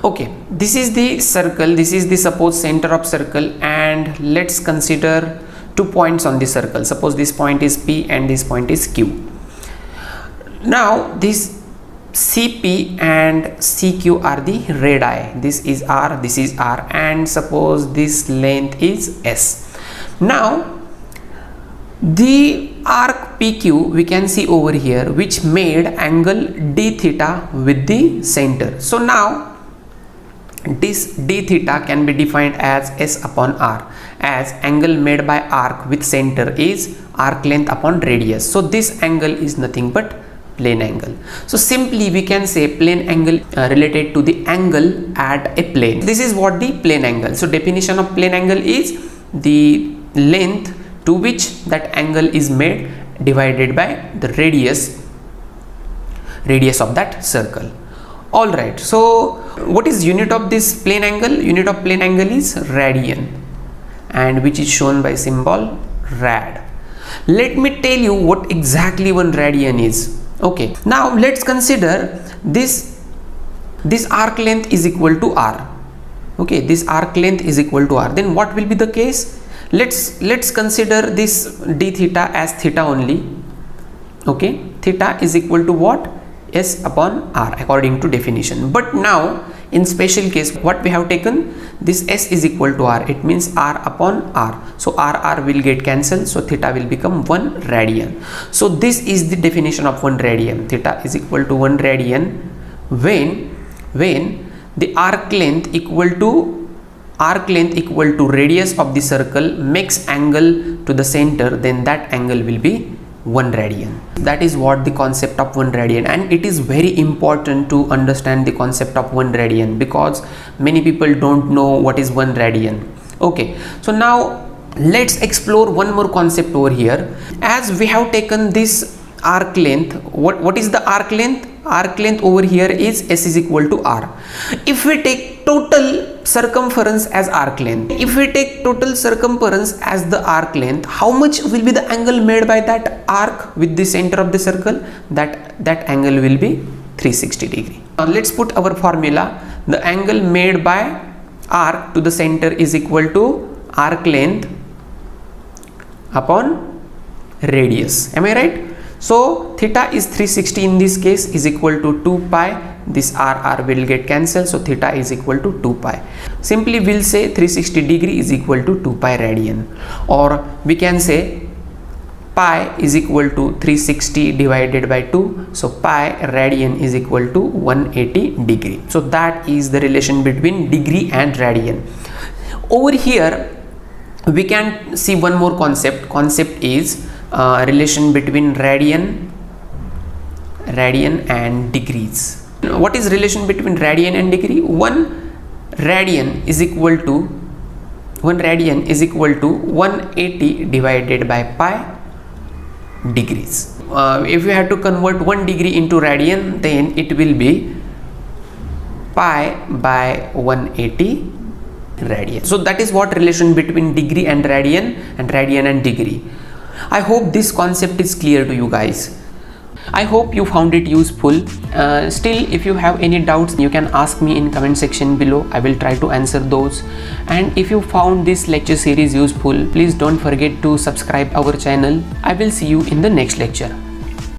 Okay, this is the circle, this is the suppose center of circle, and let's consider 2 points on the circle. Suppose this point is P and this point is Q. Now this CP and CQ are the radii. This is R, this is R, and suppose this length is S. Now the arc PQ we can see over here, which made angle d theta with the center. So now this d theta can be defined as S upon R, as angle made by arc with center is arc length upon radius. So this angle is nothing but plane angle. So simply we can say plane angle related to the angle at a plane. This is what the plane angle. So definition of plane angle is the length to which that angle is made divided by the radius of that circle. All right, so what is unit of this plane angle? Unit of plane angle is radian, and which is shown by symbol rad. Let me tell you what exactly 1 radian is. Okay, now let's consider this arc length is equal to R. Okay, this arc length is equal to R. Then what will be the case? Let's consider this d theta as theta only. Okay, theta is equal to what? S upon R according to definition. But now in special case, what we have taken, this S is equal to R, it means R upon R. So R will get cancelled, so theta will become 1 radian. So this is the definition of 1 radian. Theta is equal to 1 radian when the arc length equal to radius of the circle makes angle to the center, then that angle will be 1 radian. That is what the concept of 1 radian, and it is very important to understand the concept of 1 radian because many people don't know what is 1 radian. Okay, so now let's explore one more concept over here. As we have taken this arc length, what is the arc length? Arc length over here is S is equal to R. If we take total circumference as arc length, if we take total circumference as the arc length, how much will be the angle made by that arc with the center of the circle? That angle will be 360 degree. Now let's put our formula. The angle made by arc to the center is equal to arc length upon radius. Am I right? So theta is 360 in this case is equal to 2 pi. This R will get cancelled, so theta is equal to 2 pi. Simply we'll say 360 degree is equal to 2 pi radian, or we can say pi is equal to 360 divided by 2, so pi radian is equal to 180 degree. So that is the relation between degree and radian. Over here we can see one more concept is relation between radian and degrees. What is relation between radian and degree? 1 radian is equal to 180 divided by pi degrees. If you have to convert 1 degree into radian, then it will be pi by 180 radian. So that is what relation between degree and radian and degree. I hope this concept is clear to you guys. I hope you found it useful. Still, if you have any doubts, you can ask me in comment section below. I will try to answer those. And if you found this lecture series useful, please don't forget to subscribe our channel. I will see you in the next lecture.